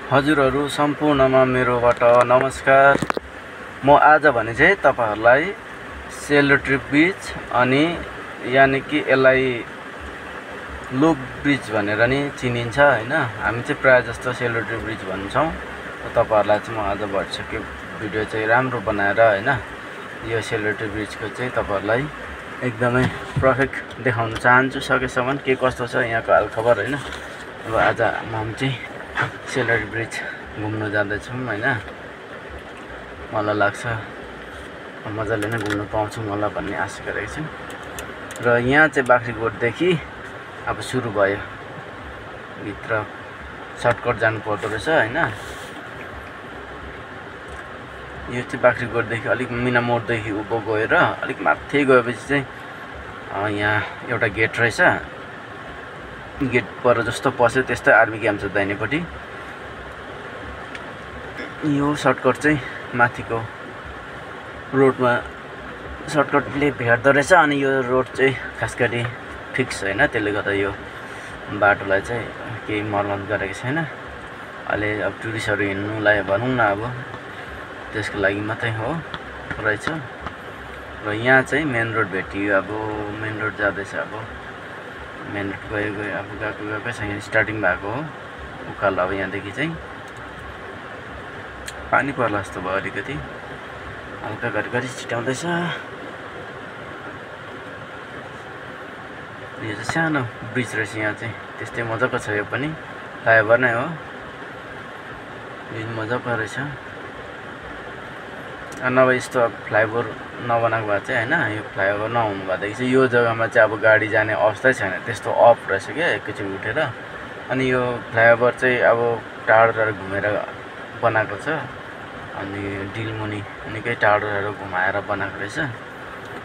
हजुरहरू सम्पूर्णमा मेरोबाट नमस्कार। म आज भने चाहिँ तपाईहरुलाई सेलरोटी ब्रिज अनि यानि कि यसलाई लुप ब्रिज भनेर नि चिनिन्छ हैन। हामी चाहिँ प्राय जस्तो सेलरोटी ब्रिज भन्छौं। तपाईहरुलाई चाहिँ म आज भइसक्यो भिडियो चाहिँ राम्रो बनाएर हैन यो सेलरोटी ब्रिजको चाहिँ तपाईहरुलाई एकदमै पर्फेक्ट देखाउन चाहन्छु सकेसम्म के कस्तो छ यहाँको हालखबर हैन। अब आज हामी चाहिँ सेलरोटी ब्रिज घुम्न जाँदैछौँ हैन। मलाई लाग्छ मजाले नै घुम्न पाउँछु मलाई भन्ने आशा गरेको छु। र यहाँ चाहिँ बाख्रीकोटदेखि अब सुरु भयो, भित्र सर्टकट जानु पर्दो रहेछ हैन। यो चाहिँ बाख्रीकोटदेखि अलिक मिना मोडदेखि उभो गएर अलिक माथि गएपछि चाहिँ यहाँ एउटा गेट रहेछ। गेट पर जस्तो पस्यो त्यस्तै आर्मी क्याम्प छ दाहिनेपट्टि। यो सर्टकट चाहिँ माथिको रोडमा सर्टकटले भेट्दो रहेछ। अनि यो रोड चाहिँ खास गरी फिक्स हैन, त्यसले गर्दा यो बाटोलाई चाहिँ केही मर्मत गरेको छैन। अहिले अब टुरिस्टहरु हिँड्नुलाई भनौं न अब त्यसको लागि मात्रै हो रहेछ। र यहाँ चाहिँ मेन रोड भेटियो। अब मेन रोड जाँदैछ। अब मेन रोड गयो अब गएको छ। यहाँ स्टार्टिङ भएको हो उकालो। अब यहाँदेखि चाहिँ पानी पर्ला जस्तो भयो, अलिकति हल्का घरिघरि छिटाउँदैछ। यो चाहिँ सानो ब्रिज रहेछ। यहाँ चाहिँ त्यस्तै मजाको छ। यो पनि फ्लाइओभर नै हो। यो मजाको रहेछ। नभए यस्तो फ्लाइओभर नबनाएको भए चाहिँ हैन, यो फ्लाइओभर नहुनु भएदेखि चाहिँ यो जग्गामा चाहिँ अब गाडी जाने अवस्थै छैन। त्यस्तो अफ रहेछ क्या एकैचोटि उठेर। अनि यो फ्लाइओभर चाहिँ अब टाढो टाढो घुमेर बनाएको छ। अनि डिलमुनि निकै टाढो टाढो घुमाएर बनाएको रहेछ।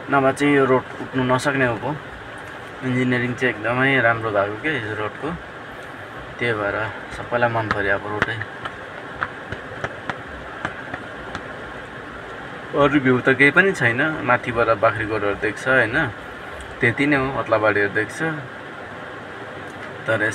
नभए चाहिँ यो रोड उठ्नु नसक्ने हो। इन्जिनियरिङ चाहिँ एकदमै राम्रो भएको के यो रोडको। त्यही भएर सबैलाई मन पर्यो अब रोडै। अरु भ्यू त केही पनि छैन। माथिबाट बाख्रीकोटहरु देख्छ हैन, त्यति नै हो। ओत्लाबाडीहरु देख्छ। तर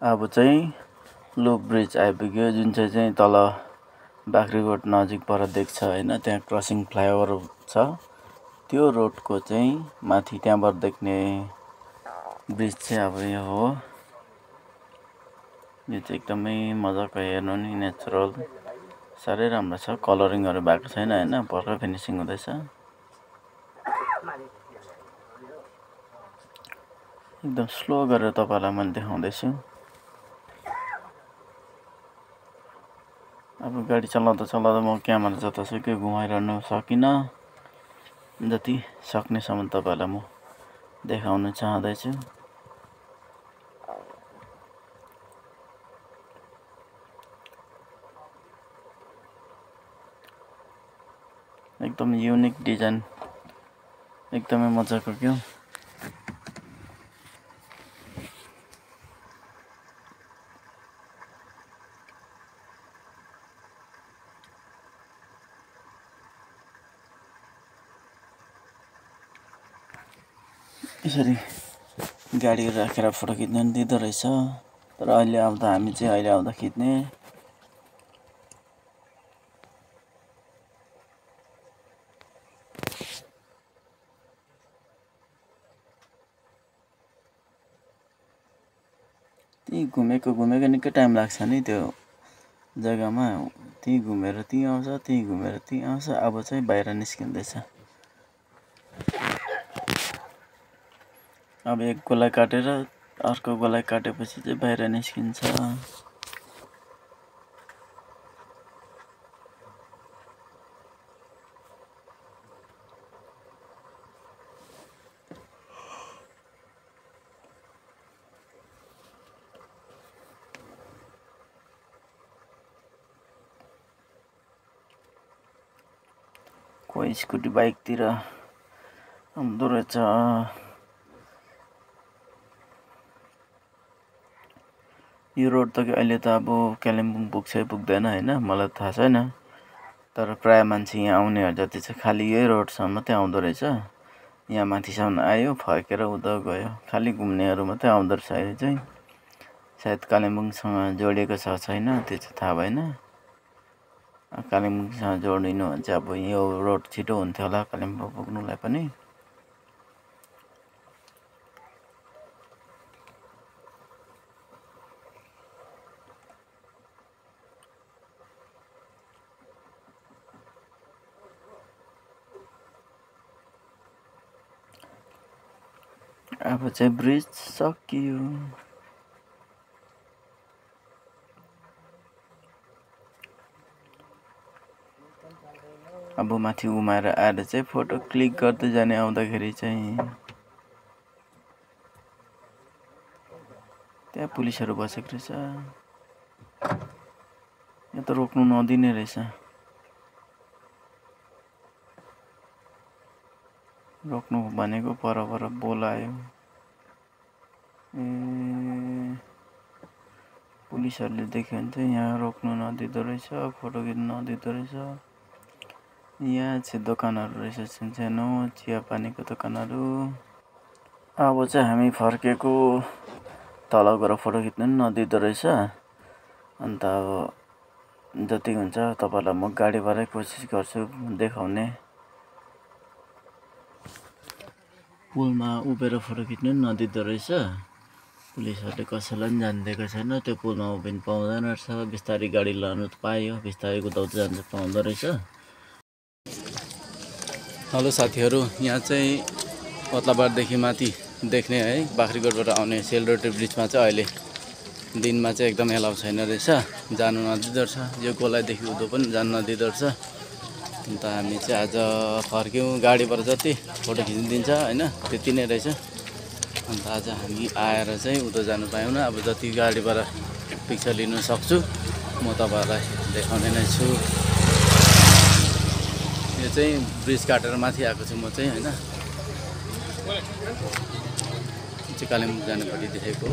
अब चाहिँ लुप ब्रिज आइपुग्यो, जुन चाहिँ तल बाख्रीकोट नजिक पर देख्छ हैन। त्यहाँ क्रसिङ फ्लाइओभर छ। त्यो रोडको चाहिँ माथि त्यहाँबाट देख्ने ब्रिज चाहिँ अब यो हो। यो चाहिँ एकदमै मजाको हेर्नु नि, नेचुरल साह्रै राम्रो छ। कलरिङहरु भएको छैन हैन, भर्खर फिनिसिङ हुँदैछ। एकदम स्लो गरेर तपाईहरुलाई मैले देखाउँदैछु। अब गाडी चलाउँदा चलाउँदा म क्यामेरा जतासुकै घुमाइरहनु सकिन। जति सक्नेसम्म तपाईहरुलाई म देखाउन चाहदैछु। एकदम युनिक डिजाइन, एकदमै मजाको क्यौ। यसरी गाडी राखेर फोटो खिच्न दिँदो रहेछ। तर अहिले आउँदा हामी चाहिँ अहिले आउँदा खिच्ने। त्यही घुमेको निकै टाइम लाग्छ नि त्यो जग्गामा। त्यही घुमेर त्यही आउँछ, त्यही घुमेर त्यही आउँछ। अब चाहिँ बाहिर निस्किँदैछ। अब एक गोलाई काटेर अर्को गोलाई काटेपछि चाहिँ बाहिर निस्किन्छ। कोही स्कुटी बाइकतिर आउँदो रहेछ। यो रोड त अहिले त अब कालिम्पोङ पुग्छ पुग्दैन हैन, मलाई थाहा छैन। तर प्राय मान्छे यहाँ आउनेहरू जति चाहिँ खालि यही रोडसम्म मात्रै आउँदो रहेछ। यहाँ माथिसम्म आयो फर्केर उता गयो। खालि घुम्नेहरू मात्रै आउँदो रहेछ अहिले चाहिँ। सायद कालिम्पोङसँग जोडिएको छ छैन त्यो चाहिँ थाहा भएन। कालिम्पोङसँग जोडिनु भने चाहिँ अब यो रोड छिटो हुन्थ्यो होला कालिम्पोङ पुग्नुलाई पनि। अब चाहिँ ब्रिज सकियो। अब माथि उमाएर आएर चाहिँ फोटो क्लिक गर्दै जाने आउँदाखेरि चाहिँ। त्यहाँ पुलिसहरू बसेको रहेछ। यहाँ त रोक्नु नदिने रहेछ। रोक्नु भनेको पर बोलायो। पुलिसहरूले देख्यो भने चाहिँ यहाँ रोक्नु नदिँदो रहेछ, फोटो खिच्नु नदिँदो रहेछ। यहाँ चाहिँ दोकानहरू रहेछ सानो चियापानीको दोकानहरू। अब चाहिँ हामी फर्केको तल गएर फोटो खिच्नु पनि नदिँदो रहेछ। अन्त अब जति हुन्छ तपाईँलाई म गाडीबाटै कोसिस गर्छु देखाउने। पुलमा उभिएर फोटो खिच्नु पनि नदिँदो रहेछ। पुलिसहरूले कसैलाई पनि जान दिएको छैन। त्यो पुलमा उभिनु पाउँदैन रहेछ। बिस्तारै गाडी लानु पायो, बिस्तारै कुदाउँदै जानु पाउँदो रहेछ। हेलो साथीहरू, यहाँ चाहिँ ओद्लाबारदेखि माथि देख्ने है बाख्रीकोटबाट आउने सेलरोटी ब्रिजमा चाहिँ अहिले दिनमा चाहिँ एकदम एलाउ छैन रहेछ, जानु नदिँदो रहेछ। यो गोलाइदेखि उँधो पनि जानु नदिँदो रहेछ। अन्त हामी चाहिँ आज फर्क्यौँ। गाडीबाट जति फोटो खिचिदिन्छ होइन त्यति नै रहेछ। अन्त आज हामी आएर चाहिँ उँधो जानु पायौँ न। अब जति गाडीबाट पिक्चर लिनु सक्छु म तपाईँहरूलाई देखाउने नै छु। यो चाहिँ ब्रिज काटेर माथि आएको छु म चाहिँ होइन। चाहिँ कालिम्पोङ जानुपट्टि देखेको।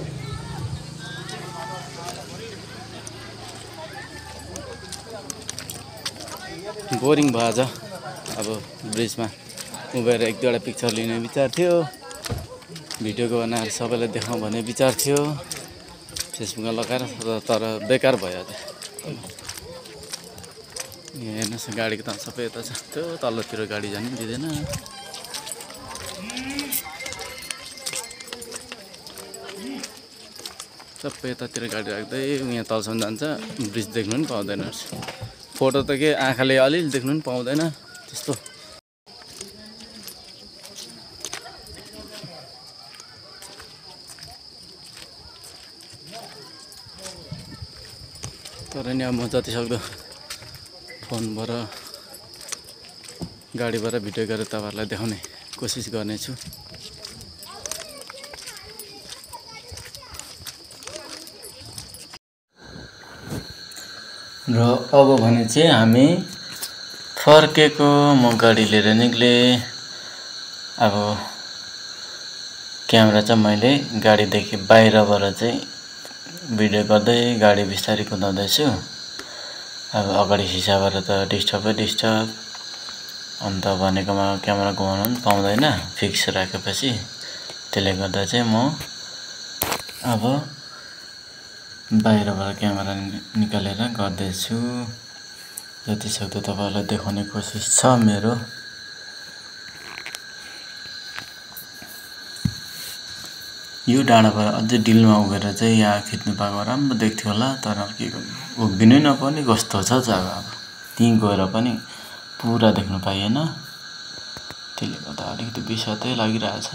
बोरिङ भयो आज। अब ब्रिजमा उभिएर एक दुईवटा पिक्चर लिने विचार थियो, भिडियोको बनाएर सबैलाई देखाउँ भन्ने विचार थियो फेसबुकमा लगाएर, तर बेकार भयो आज। हेर्नुहोस् गाडीको त सबै यता छ, त्यो तल्लोतिर गाडी जानु दिँदैन। सबै यतातिर गाडी राख्दै यहाँ तलसम्म जान्छ, ब्रिज देख्नु पनि पाउँदैन रहेछ। फोटो त के आँखाले अलिअलि देख्नु पनि पाउँदैन त्यस्तो। तर नि अब म जतिसक्दो फोनबाट गाडीबाट भिडियो गरेर तपाईँहरूलाई देखाउने कोसिस गर्नेछु। र अब भने चाहिँ हामी फर्केको। म गाडी लिएर निक्ले। अब क्यामेरा चाहिँ मैले गाडीदेखि बाहिरबाट चाहिँ भिडियो गर्दै गाडी बिस्तारै कुदाउँदैछु। अब अगाडि सिसाबाट त डिस्टर्बै डिस्टर्ब, अन्त भनेकोमा क्यामेरा घुमाउनु पनि पाउँदैन फिक्स राखेपछि। त्यसले गर्दा चाहिँ म अब बाहिरबाट क्यामेरा निकालेर गर्दैछु। जतिसक्दो तपाईहरुलाई देखाउने कोसिस छ मेरो। यो डाँडाबाट अझै डिलमा उभिएर चाहिँ यहाँ खिच्नु पाएको राम्रो देख्थ्यो होला, तर के गर्नु, उभिनै नपर्ने कस्तो छ जग्गा। अब त्यहीँ गएर पनि पुरा देख्नु पाइएन। त्यसले गर्दा अलिकति बिस्वादै लागिरहेछ।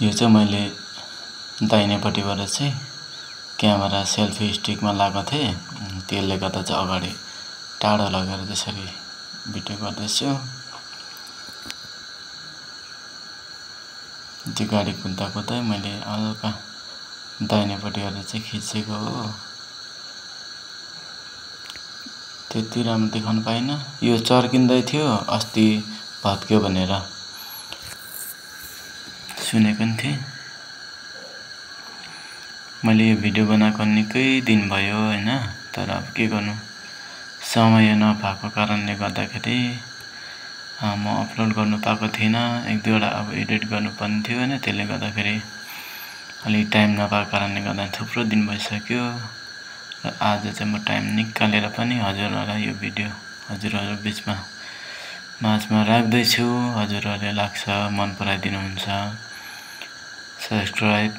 यो चाहिँ मैले दाहिनेपट्टिबाट चाहिँ क्यामेरा सेल्फी स्टिकमा लगाएको थिएँ। त्यसले गर्दा चाहिँ अगाडि टाढो लगेर त्यसरी भिडियो गर्दैछु। त्यो गाडी कुद्दा कुद्दै मैले हल्का दाहिनेपट्टिबाट चाहिँ खिचेको हो। त्यति राम्रो देखाउन पाइन। यो चर्किँदै थियो, अस्ति भत्क्यो भनेर सुनेको पनि थिएँ। मैले यो भिडियो बनाएको निकै दिन भयो हैन, तर अब के गर्नु, समय नपाएको कारणले गर्दाखेरि म अपलोड गर्नु पाएको थिइनँ। एक दुईवटा अब एडिट गर्नुपर्ने थियो हैन, त्यसले गर्दाखेरि अलि टाइम नपाएको कारणले गर्दा थुप्रो दिन भइसक्यो। र आज चाहिँ म टाइम निकालेर पनि हजुरहरुलाई यो भिडियो हजुरहरु बीचमा माझमा राख्दैछु। हजुरहरुले लाग्छ मन पराइदिनुहुन्छ, सब्स्क्राइब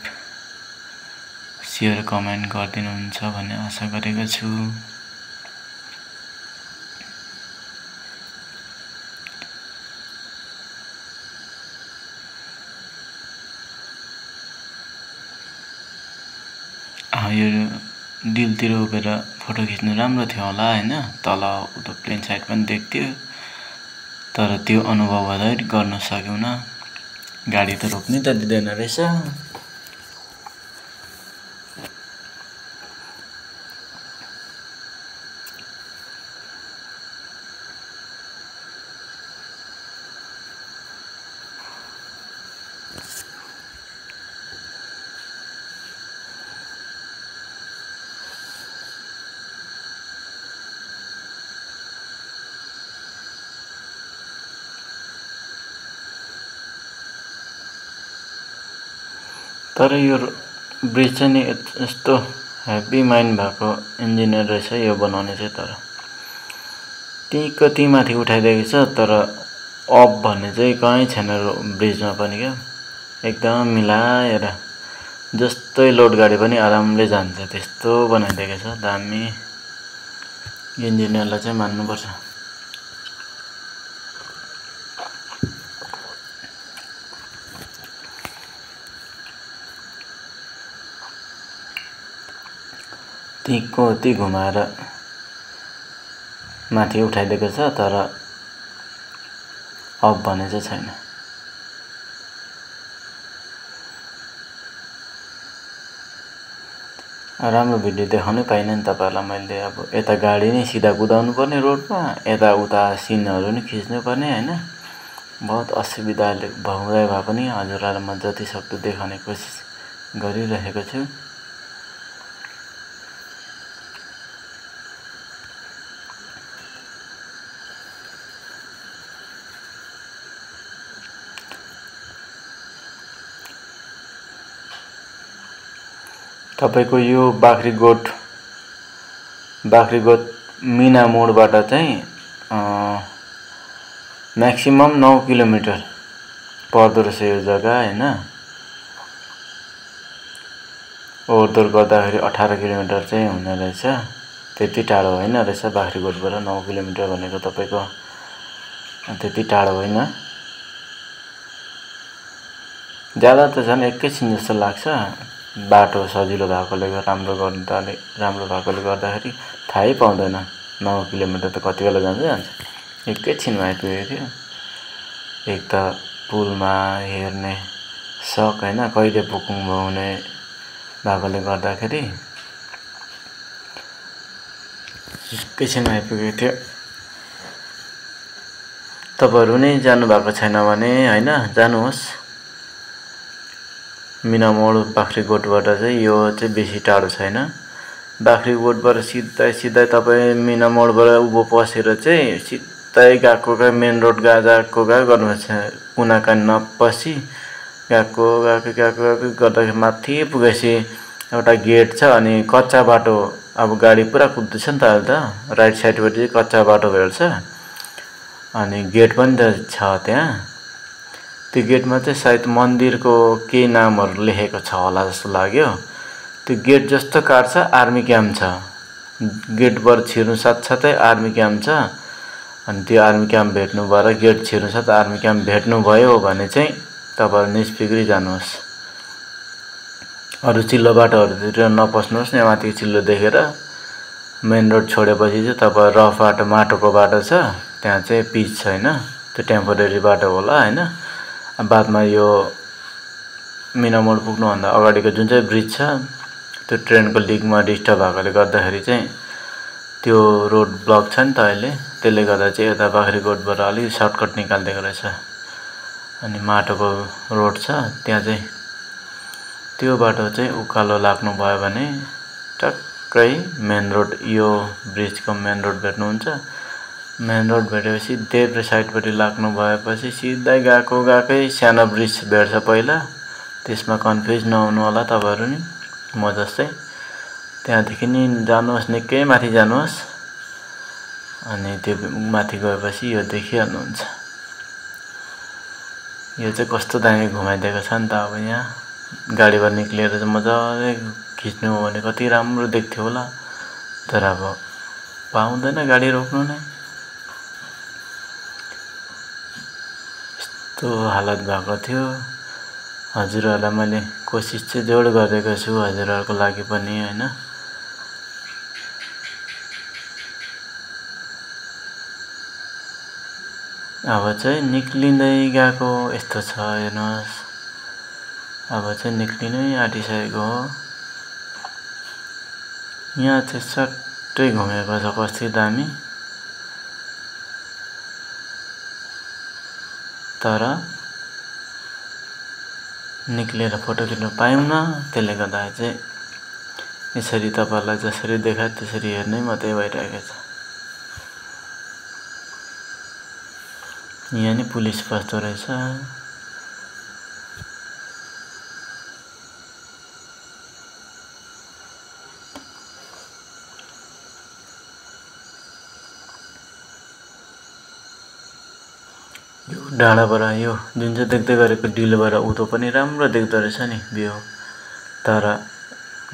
शेयर कमेन्ट गरिदिनुहुन्छ भन्ने आशा गरेको छु। यो डिलतिर उभिएर फोटो खिच्नु राम्रो थियो होला हैन, तल उता प्लेन साइड पनि देख्थ्यो, तर त्यो अनुभव हुँदै गर्न सकेन। गाडी त रोक्नै त दिँदैन रहेछ। तर यो ब्रिज चाहिँ नि यस्तो हेभी माइन्ड भएको इन्जिनियर रहेछ यो बनाउने चाहिँ। तर त्यही कति माथि उठाइदिएको छ, तर अफ भन्ने चाहिँ कहीँ छैन ब्रिजमा पनि क्या। एकदम मिलाएर जस्तै लोड गाडी पनि आरामले जान्छ त्यस्तो बनाइदिएको छ। दामी, इन्जिनियरलाई चाहिँ मान्नुपर्छ। त्यही घुमाएर माथि उठाइदिएको छ, तर अफ भने चाहिँ छैन। राम्रो भिडियो देखाउनै पाइन नि तपाईहरुलाई मैले। अब यता गाडी नै सिधा कुदाउनु पर्ने रोडमा, यता उता सिनहरु नि खिच्नु पर्ने हैन। बहुत असुविधा भए पनि हजुरहरुलाई म जति सक्दो देखाउने कोसिस गरिरहेको छु। तपाईको यो बाख्रीगोट मिना मोडबाट चाहिँ म्याक्सिमम 9 किलोमिटर पर्दो रहेछ यो जग्गा हैन। ओहोरदोहोर गर्दाखेरि 18 किलोमिटर चाहिँ हुने रहेछ। त्यति टाढो होइन रहेछ बाख्रीगोटबाट 9 किलोमिटर भनेको तपाईको त्यति टाढो होइन। ज्यादा त झन् एकैछिन जस्तो लाग्छ। बाटो सजिलो भएकोले राम्रो भएकोले गर्दाखेरि थाहै पाउँदैन 9 किलोमिटर त कति बेला जान्छ। एकैछिनमा आइपुगेको थियो। एक त पुलमा हेर्ने शक हैन, कहिले पुग्नु हुने भएकोले गर्दाखेरि एकैछिनमा आइपुगेको थियो। तपाईँहरू नै जानुभएको छैन भने होइन जानुहोस्। मिनामोड बाख्रीकोटबाट चाहिँ यो चाहिँ बेसी टाढो छैन। बाख्रीकोटबाट सिधै तपाईँ मिनामोडबाट उँभो पसेर चाहिँ सिधै गएको मेन रोड गएको गर्नुपर्छ। कुना कानी नपसी गएको गर्दाखेरि माथि पुगेपछि एउटा गेट छ। अनि कच्चा बाटो, अब गाडी पुरा कुद्दैछ नि त अहिले त। राइट साइडबाट चाहिँ कच्चा बाटो भेट्छ। अनि गेट पनि त छ त्यहाँ। त्यो गेटमा चाहिँ सायद मन्दिरको केही नामहरू लेखेको छ होला जस्तो लाग्यो। त्यो गेट जस्तो काट्छ आर्मी क्याम्प छ। गेटबाट छिर्नु साथसाथै आर्मी क्याम्प छ। अनि त्यो आर्मी क्याम्प भेट्नु भएर गेट छिर्नु साथ आर्मी क्याम्प भेट्नुभयो भने चाहिँ तपाईँहरू निस्फिक्री जानुहोस्। अरू चिल्लो बाटोहरूतिर नपस्नुहोस्। यहाँ माथि चिल्लो देखेर मेन रोड छोडेपछि चाहिँ तपाईँ रफ बाटो, माटोको बाटो छ। त्यहाँ चाहिँ पिच छैन, त्यो टेम्पोरेरी बाटो होला होइन। बादमा यो मिनामोड पुग्नुभन्दा अगाडिको जुन चाहिँ ब्रिज छ, त्यो ट्रेनको लिकमा डिस्टर्ब भएकोले गर्दाखेरि चाहिँ त्यो रोड ब्लक छ नि त अहिले। त्यसले गर्दा चाहिँ यता बाख्रीकोटबाट अलिक सर्टकट निकालिदिएको रहेछ। अनि माटोको रोड छ त्यहाँ चाहिँ। त्यो बाटो चाहिँ उकालो लाग्नुभयो भने टक्कै मेन रोड, यो ब्रिजको मेन रोड भेट्नुहुन्छ। मेन रोड भेटेपछि देब्रे साइडपट्टि लाग्नु भएपछि सिधै गएकै सानो ब्रिज भेट्छ पहिला। त्यसमा कन्फ्युज नहुनु होला तपाईँहरू नि, म जस्तै। त्यहाँदेखि नि जानुहोस्, निकै माथि जानुहोस्। अनि त्यो माथि गएपछि यो देखिहाल्नुहुन्छ। यो चाहिँ कस्तो दामी घुमाइदिएको छ नि त। अब यहाँ गाडीबाट निक्लिएर चाहिँ मजाले खिच्नु हो भने कति राम्रो देख्थ्यो होला। तर अब पाउँदैन गाडी रोक्नु नै। यस्तो हालत भएको थियो। हजुरहरूलाई मैले कोसिस चाहिँ जोड गरेको छु हजुरहरूको लागि पनि होइन। अब चाहिँ निक्लिँदै गएको यस्तो छ हेर्नुहोस्। अब चाहिँ निक्लिनै आँटिसकेको हो। यहाँ चाहिँ सट्टै घुमेको छ, कति दामी। तर निक्लेर फोटो खिच्न पायौँ न। त्यसले गर्दा चाहिँ यसरी तपाईँहरूलाई जसरी देखाए त्यसरी हेर्नै मात्रै भइरहेको छ। यहाँ नि पुलिस बस्दो रहेछ। यो डाँडाबाट यो जुन चाहिँ देख्दै गरेको डिलबाट उतो पनि राम्रो देख्दो रहेछ नि भ्यू। तर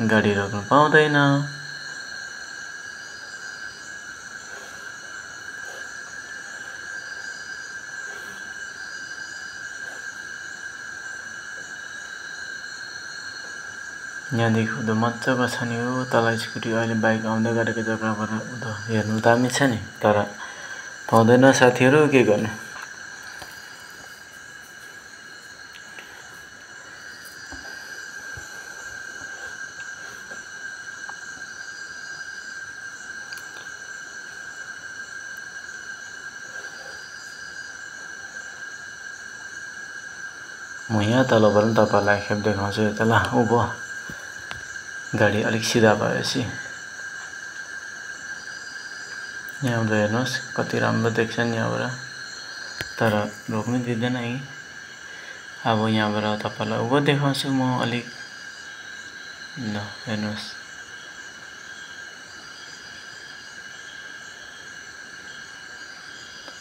गाडी रोक्नु पाउँदैन। यहाँदेखि उतो मजाको छ नि हो तल स्कुटी। अहिले बाइक आउँदै गरेको जग्गाबाट उतो हेर्नु दामी छ नि। तर पाउँदैन साथीहरू, के गर्नु। म यहाँ तलबाट पनि तपाईँहरूलाई खेप देखाउँछु। यता ल उँभो गाडी अलिक सिधा भएपछि यहाँबाट हेर्नुहोस् कति राम्रो देख्छ नि यहाँबाट। तर रोक्नै दिँदैन है। अब यहाँबाट तपाईँलाई उँभो देखाउँछु म अलिक। ल हेर्नुहोस्।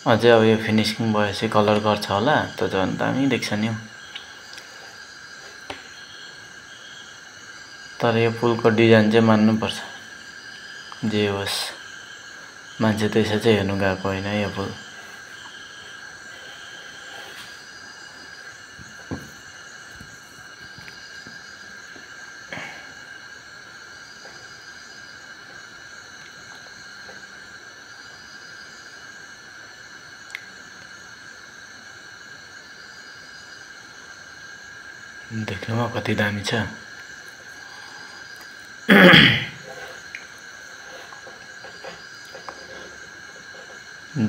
अझै अब यो फिनिसिङ भएपछि कलर गर्छ होला, त झन् दामी देख्छ नि हौ। तर यो पुलको डिजाइन चाहिँ मान्नुपर्छ। जे होस्, मान्छे त्यसै चाहिँ हेर्नु गएको होइन यो पुल। देख्नुमा कति दामी छ।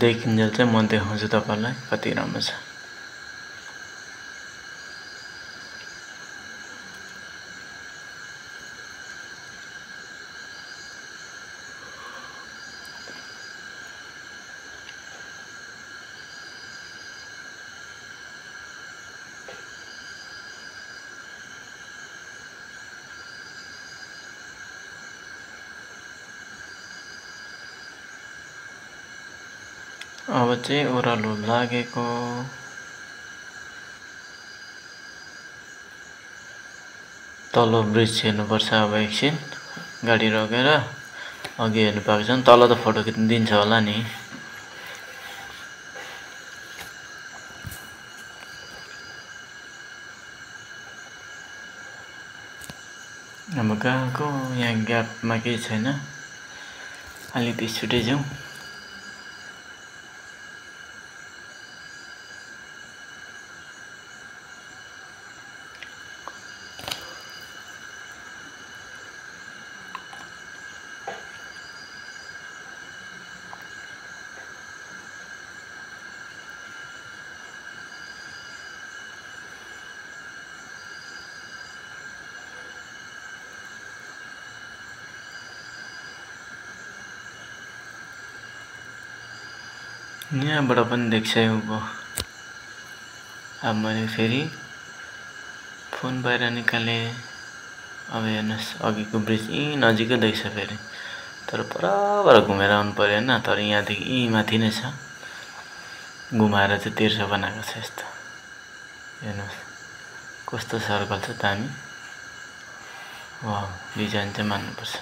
देखिन्जेल चाहिँ म देखाउँछु तपाईहरुलाई कति राम्रो छ। अब चाहिँ ओह्रालो लागेको तल्लो ब्रिज हेर्नुपर्छ। अब एकछिन गाडी रोकेर अघि हेर्नु पाएको छ। तल त फोटो खिच्न दिन्छ होला नि। अब गएको यहाँ ग्यापमा केही छैन, अलिकति छिटै जाउँ। यहाँबाट पनि देख्छ उँभो। अब मैले फेरि फोन बाहिर निकालेँ। अब हेर्नुहोस् अघिको ब्रिज यहीँ नजिकै देख्छ फेरि, तर परबाट घुमेर आउनु पर्यो हैन। तर यहाँदेखि यहीँ माथि नै छ, घुमाएर चाहिँ तिर्सो बनाएको छ। यस्तो हेर्नुहोस् कस्तो सर्कल छ दामी। वाह, डिजाइन चाहिँ मान्नुपर्छ।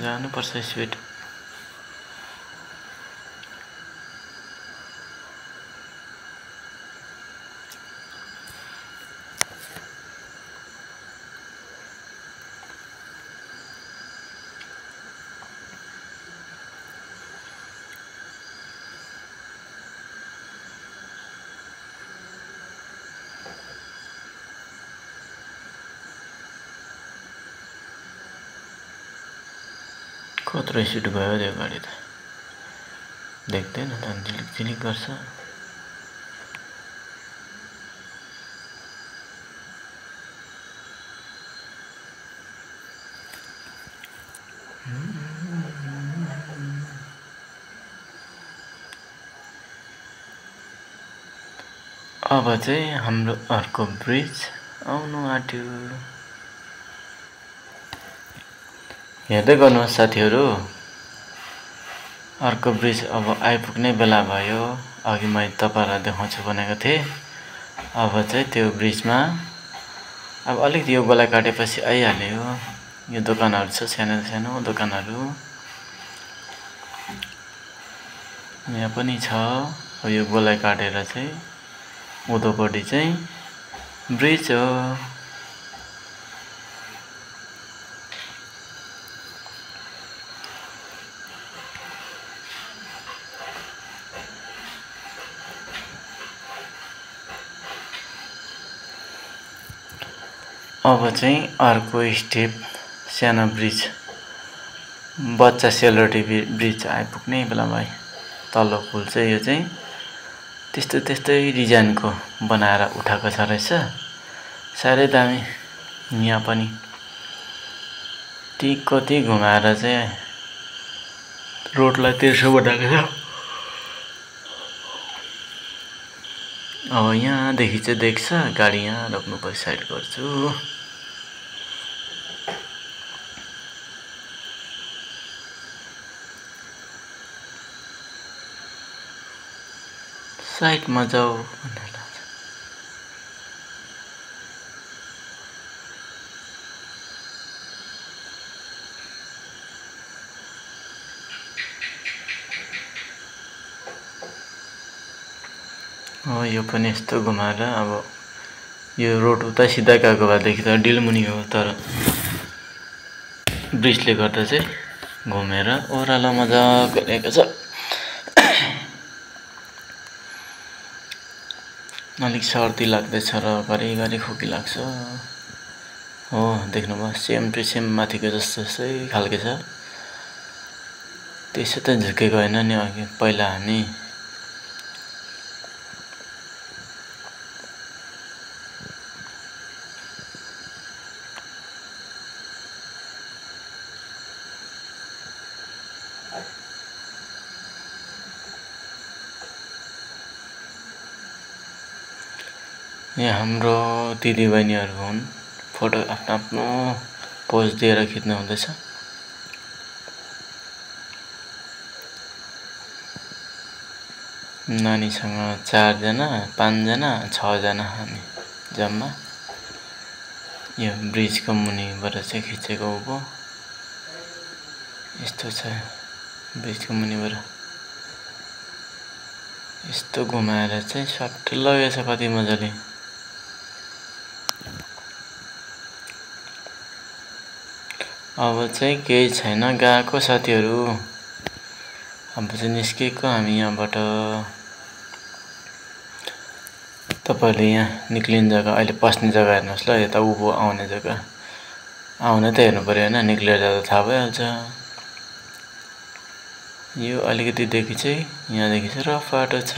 जानुपर्छ स्पिड। कत्रो स्पिड गयो त्यो गाडी त देख्दैन त, झिलिक झिलिक गर्छ। अब चाहिँ हाम्रो अर्को ब्रिज आउनु आँट्यो। हेर्दै गर्नुहोस् साथीहरु, अर्को ब्रिज अब आइपुग्ने बेला भयो। अघि मैले तपाईहरुलाई देखाउँछु भनेको थिएँ। अब चाहिँ त्यो ब्रिजमा अब अलिकति यो गोला काटेपछि आइहाल्यो। यो दोकानहरु छ, सानो सानो दोकानहरु यहाँ पनि छ। अब यो गोला काटेर चाहिँ उधोपट्टि चाहिँ ब्रिज हो। अब चाहिँ अर्को स्टेप सानो ब्रिज, बच्चा सेलरोटी ब्रिज आइपुग्ने बेला भयो। तल्लो पुल चाहिँ यो चाहिँ त्यस्तै डिजाइनको बनाएर उठाएको छ रहेछ। साह्रै दामी। यहाँ पनि कति घुमाएर चाहिँ रोडलाई तिर्सो बनाएको छ। अब यहाँदेखि चाहिँ देख्छ। गाडी यहाँ रोक्नुपर्छ, साइड गर्छु। साइडमा जाऊ भनेर लाग्छ। यो पनि यस्तो घुमाएर अब यो रोड उता सिधा गएको भएदेखि त डिलमुनि हो, तर ब्रिजले गर्दा चाहिँ घुमेर ओह्रालो मजाको ल्याएको छ। अलिक सर्दी लाग्दैछ र घरिघरि खोकी लाग्छ। हो देख्नुभयो, सेम टु सेम माथिको जस्तै खालके छ। त्यसो त झुकेको होइन नि अघि पहिला हामी यहाँ हाम्रो दिदीबहिनीहरू हुन् फोटो आफ्नो आफ्नो पोज दिएर खिच्नु हुँदैछ नानीसँग 4 जना 5 जना 6 जना हामी जम्मा यो ब्रिजको मुनिबाट चाहिँ खिचेको हो यस्तो छ ब्रिजको मुनिबाट यस्तो घुमाएर चाहिँ सट्ट लगेछ कति मजाले अब चाहिँ केही छैन गएको साथीहरू अब चाहिँ निस्केको हामी यहाँबाट तपाईहरुले यहाँ निक्लिने जग्गा अहिले पस्ने जग्गा हेर्नुस् ल यता उँभो आउने जग्गा आउने त हेर्नु पर्यो हैन निक्लेर जाँदा थाहा भइहाल्छ यो अलिकति देखि चाहिँ यहाँदेखि चाहिँ रफ बाटो छ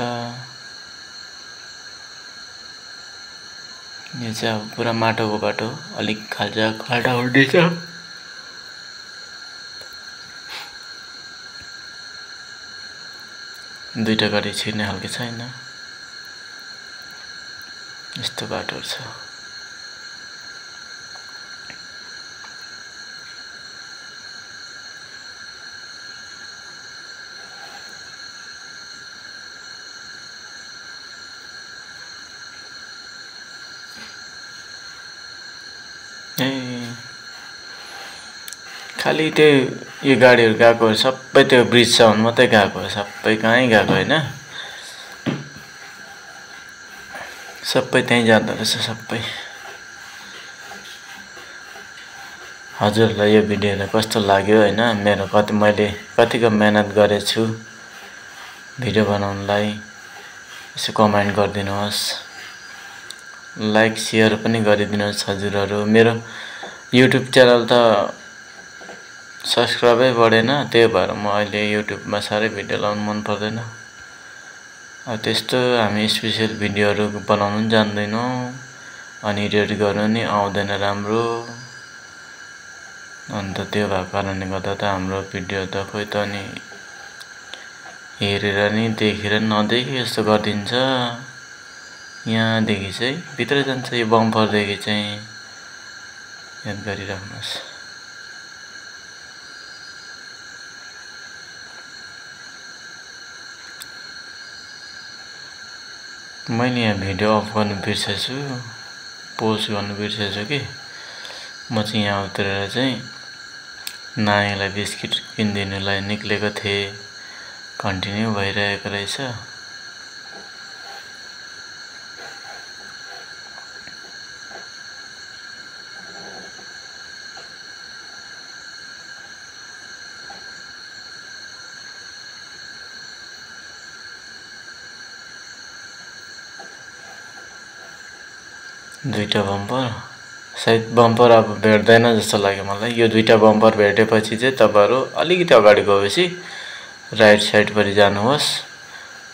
यो चाहिँ अब पुरा माटोको बाटो अलिक खाल्डा हुँदै छ दुईटा गाडी छिर्ने खालको छैन यस्तो बाटो छ खाली त्यो यो गाडीहरु गएको सबै त्यो ब्रिज सम्म मात्रै गएको सबै कहीँ गएको हैन सबै त्यही जाँदो रहेछ सबै हजुरलाई यो भिडियोलाई कस्तो लाग्यो हैन मेरो मैले कतिको मेहनत गरेछु भिडियो बनाउनलाई यसो कमेन्ट गरिदिनुहोस् लाइक शेयर पनि गरिदिनुहोस् हजुरहरु मेरो युट्युब च्यानल त सब्स्क्राइबै बढेन त्यही भएर म अहिले युट्युबमा सारै भिडियो लाउन मन पर्दैन त्यस्तो हामी स्पेशल भिडियोहरु बनाउन जान्दैनौं अनि एडिट गर्न नि आउँदैन राम्रो अन्त त्यो भएको कारणले गर्दा त हाम्रो भिडियो त खोइ त नि हेरेर नि देखेर नदेखे जस्तो गर्दिन्छ यहाँ देखि चाहिँ भित्र जान्छ यो बम्पर देखि चाहिँ याद गरिराख्नुस् मैले यहाँ भिडियो अफ गर्नु बिर्सेछु पोस्ट गर्नु बिर्सेछु कि म चाहिँ यहाँ उत्रेर चाहिँ नानीलाई बिस्किट किनिदिनुलाई निक्लेको थिए कन्टिन्यू भइरहेको रहेछ दुईटा बम्पर सायद बम्पर अब भेट्दैन जस्तो लाग्यो मलाई यो दुईटा बम्पर भेटेपछि चाहिँ तपाईहरु अलिकति अगाडि गएपछि राइट साइडपटि जानुहोस्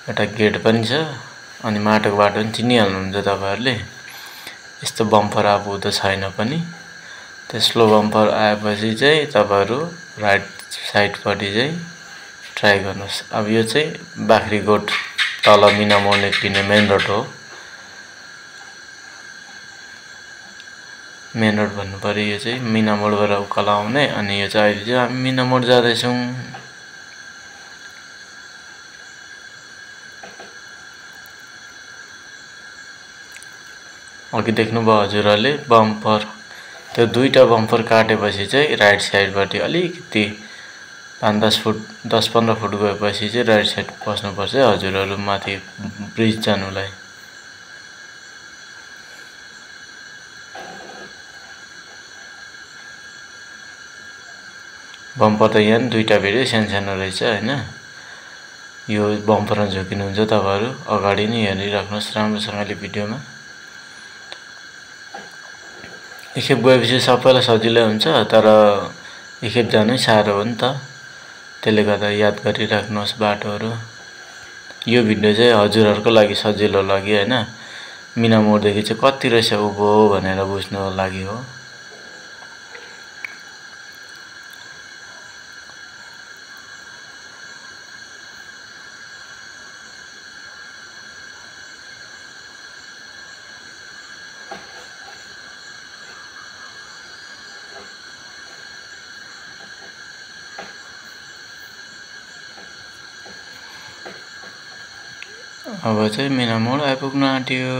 एउटा गेट पनि छ अनि माटोको बाटो पनि चिनिहाल्नुहुन्छ तपाईहरुले यस्तो बम्पर अब उता छैन पनि त्यसलो बम्पर आएपछि चाहिँ तपाईहरु राइट साइडपटि चाहिँ ट्राई गर्नुस् अब यो चाहिँ बाख्रीकोट तल मिनामोड निक्लिने मेन रोड हो मेन रोड भन्नु पर्यो यो चाहिँ मिनामोडबाट उकालो आउने अनि यो चाहिँ अहिले चाहिँ हामी मिनामोड जाँदै छौं अघि देख्नुभयो हजुरहरुले बम्पर त्यो दुईटा बम्पर काटेपछि चाहिँ राइट साइडबाट अलिकति 5-10 फुट 10-15 फुट गएपछि चाहिँ राइट साइड पस्नुपर्छ हजुरहरु माथि ब्रिज जानुलाई बम्पर त यहाँ दुईटा भेट्यो सानो रहेछ हैन यो बम्परमा झुकिनुहुन्छ तपाईहरु अगाडि नै हेरिराख्नुस् राम्रोसँगले भिडियोमा एकखेप गएपछि सबैलाई सजिलै हुन्छ तर एकखेप जानै साह्रो हो नि त त्यसले गर्दा याद गरिराख्नुहोस् बाटोहरू। यो भिडियो चाहिँ हजुरहरूको लागि सजिलो लाग्यो हैन, मिना मोडदेखि चाहिँ कति रहेछ उँभो भनेर बुझ्नुको लागि हो। अब चाहिँ मिना मोड आइपुग्न आँट्यो।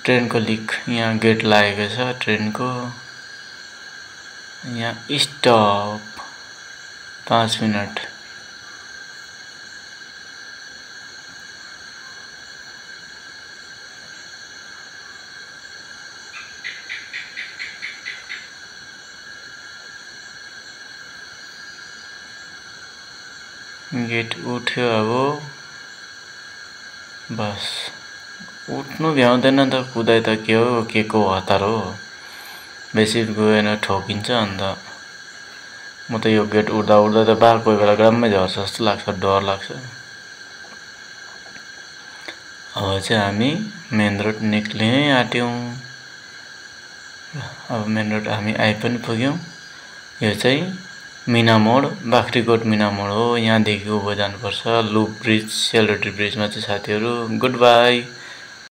ट्रेनको लिक यहाँ गेट लागेको छ ट्रेनको। यहाँ स्टप 5 मिनट। गेट उठ्यो अब बस। उठ्नु भ्याउँदैन त कुदाइ त के को हतार हो। बेसी गएन ठोकिन्छ अन्त। म त यो गेट उड्दा उड्दा त बार कोही बेला ग्राममै झर्छ जस्तो लाग्छ, डर लाग्छ। अब चाहिँ हामी मेन रोड निक्लिनै आँट्यौँ। अब मेन रोड हामी आइ पनि पुग्यौँ। यो चाहिँ मिना मोड, बाख्रीकोट मिना मोड हो। यहाँदेखि उँभो जानुपर्छ लुप ब्रिज, सेलरोटी ब्रिजमा चाहिँ साथीहरू गुड बाई।